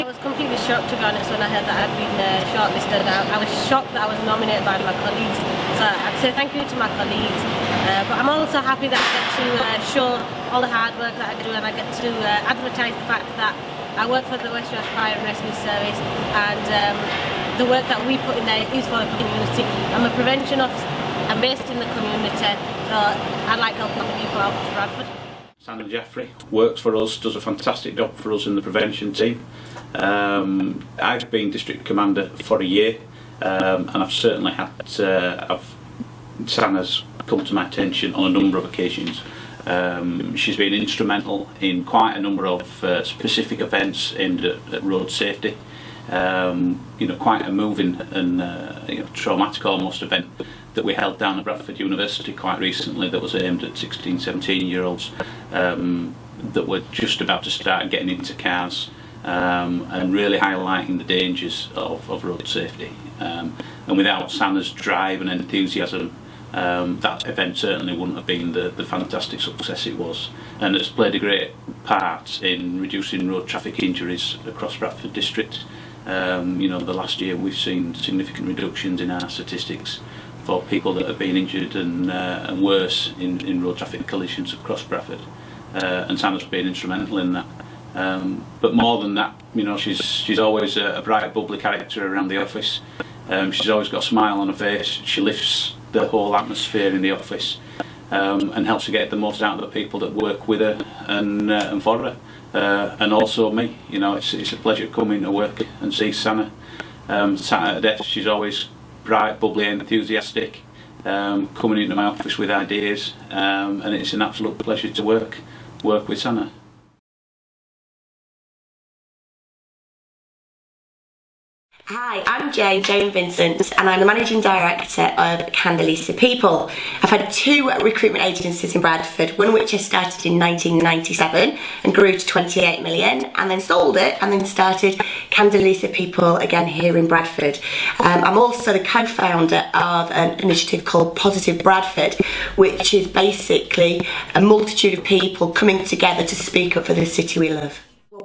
I was completely shocked, to be honest, when I heard that I'd been shortlisted. I was shocked that I was nominated by my colleagues. So I'd say thank you to my colleagues. But I'm also happy that I get to show all the hard work that I do, and I get to advertise the fact that I work for the West Yorkshire Fire and Rescue Service, and the work that we put in there is for the community. I'm a prevention officer. I'm based in the community, so I like helping the people out of Bradford. Sandra Jeffrey works for us, does a fantastic job for us in the prevention team. I've been district commander for a year, and I've certainly had Sanna's come to my attention on a number of occasions. She's been instrumental in quite a number of specific events aimed at road safety. Quite a moving and traumatic almost event that we held down at Bradford University quite recently that was aimed at 16, 17-year-olds that were just about to start getting into cars, and really highlighting the dangers of road safety. And without Sanna's drive and enthusiasm, that event certainly wouldn't have been the fantastic success it was, and it's played a great part in reducing road traffic injuries across Bradford district. The last year we've seen significant reductions in our statistics for people that have been injured and worse in road traffic collisions across Bradford, and Sanna's been instrumental in that. But more than that, she's always a bright, bubbly character around the office. She's always got a smile on her face. She lifts the whole atmosphere in the office, and helps to get the most out of the people that work with her and for her, and also me. It's a pleasure coming to work and see Sanna sat at her desk. She's always bright, bubbly, enthusiastic, coming into my office with ideas, and it's an absolute pleasure to work with Sanna. Hi, I'm Jane Vincent, and I'm the Managing Director of Candelisa People. I've had two recruitment agencies in Bradford, one of which I started in 1997 and grew to 28 million, and then sold it and then started Candelisa People again here in Bradford. I'm also the co-founder of an initiative called Positive Bradford, which is basically a multitude of people coming together to speak up for the city we love.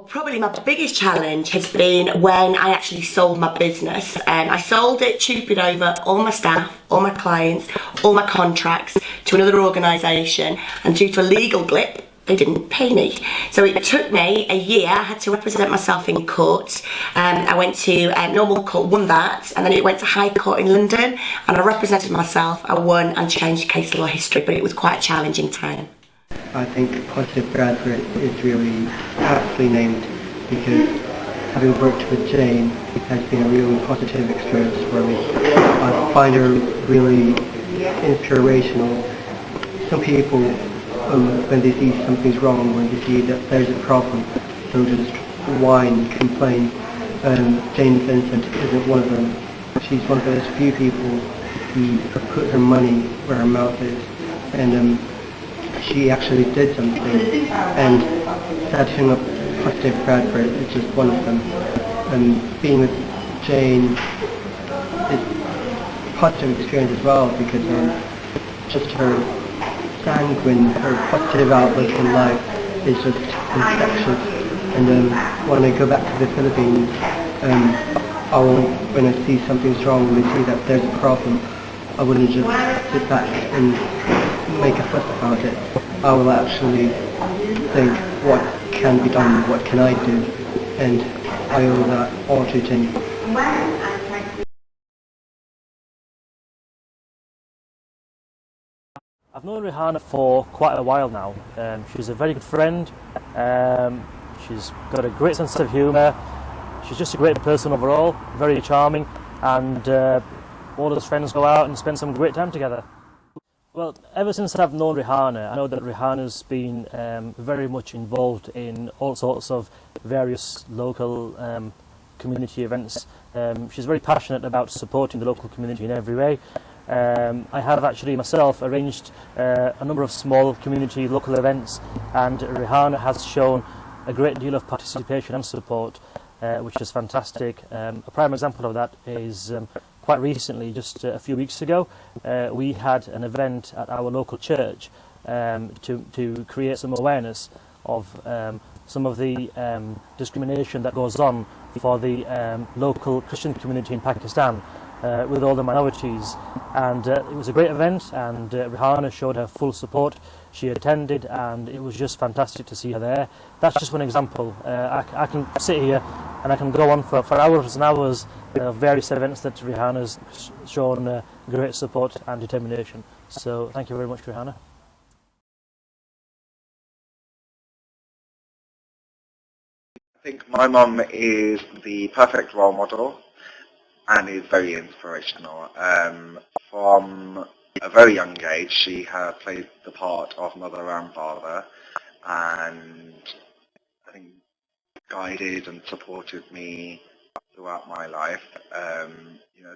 Probably my biggest challenge has been when I actually sold my business. I sold it, stupid over all my staff, all my clients, all my contracts to another organisation, and due to a legal glip, they didn't pay me. So it took me a year. I had to represent myself in court. I went to normal court, won that, and then it went to High Court in London, and I represented myself. I won and changed case law history, but it was quite a challenging time. I think Positive Bradford is really aptly named because having worked with Jane, it has been a really positive experience for me. I find her really inspirational. Some people, when they see something's wrong, when they see that there's a problem, they'll just whine, complain. Jane Vincent isn't one of them. She's one of those few people who have put her money where her mouth is, and she actually did something, and setting up Positive Bradford is just one of them. Being with Jane is a positive experience as well, because just her sanguine, her positive outlook in life is just infectious. And when I go back to the Philippines, when I see something's wrong, when I see that there's a problem, I wouldn't just sit back and make a fuss about it. I will actually think, what can be done, what can I do, and I owe that all to Jane. I've known Rihanna for quite a while now. She's a very good friend. She's got a great sense of humour. She's just a great person overall, very charming, and all of us friends go out and spend some great time together. Well, ever since I've known Rihanna, I know that Rihanna's been very much involved in all sorts of various local community events. She's very passionate about supporting the local community in every way. I have actually myself arranged a number of small community local events, and Rihanna has shown a great deal of participation and support, which is fantastic. A prime example of that is quite recently, just a few weeks ago, we had an event at our local church to create some awareness of some of the discrimination that goes on for the local Christian community in Pakistan with all the minorities, and it was a great event, and Rihanna showed her full support. She attended, and it was just fantastic to see her there. That's just one example. I can sit here and I can go on for hours and hours of various events that Rihanna's shown great support and determination. So thank you very much, Rihanna. I think my mum is the perfect role model and is very inspirational. From a very young age, she has played the part of mother and father, and I think guided and supported me throughout my life.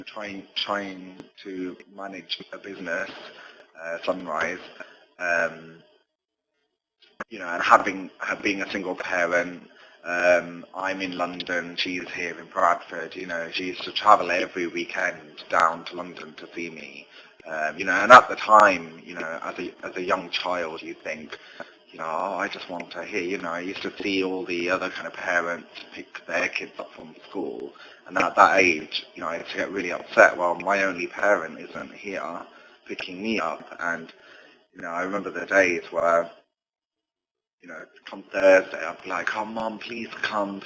Trying to manage a business, Sunrise, and being a single parent. I'm in London, she's here in Bradford. She used to travel every weekend down to London to see me. And at the time, as a young child, you think, oh, I just want her here. I used to see all the other kind of parents pick their kids up from school, and at that age, I used to get really upset. Well, my only parent isn't here picking me up, and I remember the days where, come Thursday, I'd be like, oh, Mum, please come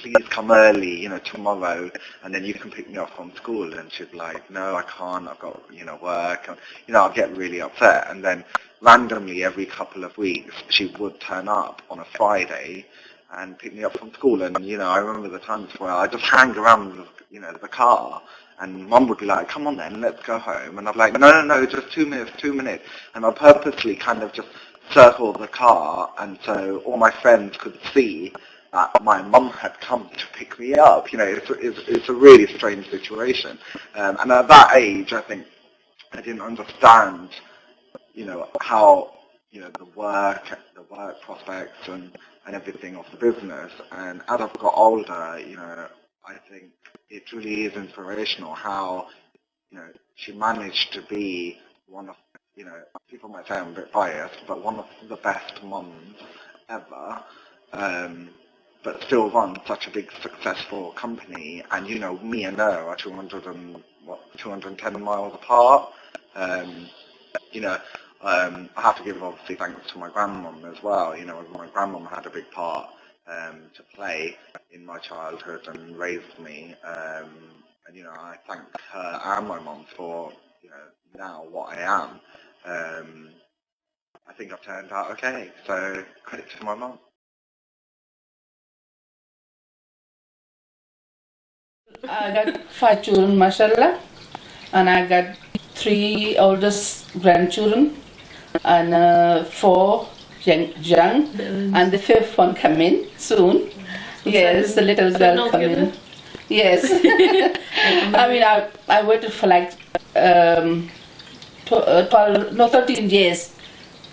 early, tomorrow, and then you can pick me up from school. And she'd be like, no, I can't, I've got, work. And, I'd get really upset. And then randomly, every couple of weeks, she would turn up on a Friday and pick me up from school. And, I remember the times where I just hang around, the car, and Mum would be like, come on then, let's go home. And I'd be like, no, just 2 minutes. And I'd purposely kind of just circle the car, and so all my friends could see that my mum had come to pick me up. It's a really strange situation. And at that age, I think I didn't understand, how, the work prospects and everything of the business. And as I've got older, I think it really is inspirational how, she managed to be one of, people might say I'm a bit biased, but one of the best mums ever, but still run such a big successful company. And me and her are 210 miles apart. I have to give obviously thanks to my grandmum as well. My grandmum had a big part to play in my childhood and raised me. And I thank her and my mum for now what I am. I think I've turned out okay, so credit to my mum. I got 5 children, mashallah, and I got 3 oldest grandchildren, and 4 young, and the 5th one coming soon. Yes, the little girl coming. Yes. I waited for like 13 years.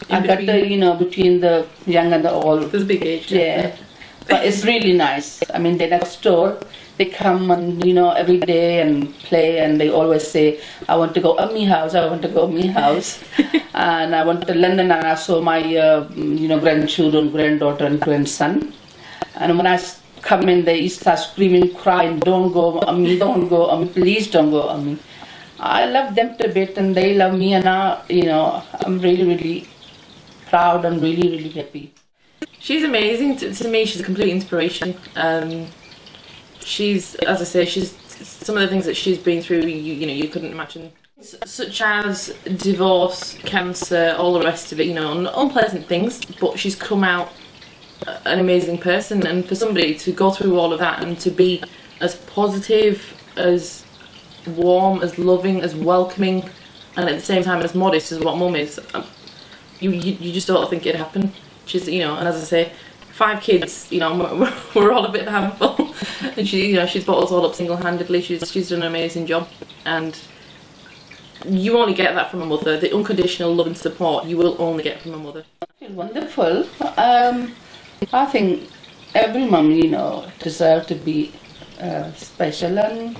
I got between the young and the old. It was a big age. Yeah. But it's really nice. They're next door. They come and, every day and play, and they always say, I want to go Ummi house, I want to go Ummi house. And I went to London, and I saw my, grandchildren, granddaughter and grandson. And when I come in, they start screaming, crying, don't go Ummi, please don't go Ummi. I love them a bit, and they love me, and I'm really, really proud and really, really happy. She's amazing. To me, she's a complete inspiration. She's, as I say, she's some of the things that she's been through. You couldn't imagine, such as divorce, cancer, all the rest of it. Unpleasant things. But she's come out an amazing person, and for somebody to go through all of that and to be as positive, as warm, as loving, as welcoming, and at the same time as modest as what Mum is, you just don't think it'd happen. She's, and as I say, 5 kids, we're all a bit of a handful, and she's brought us all up single-handedly. She's done an amazing job, and you only get that from a mother. The unconditional love and support you will only get from a mother. Wonderful. I think every mum, deserves to be special, and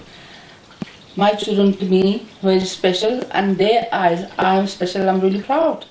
my children to me very special, and their eyes, I'm special. I'm really proud.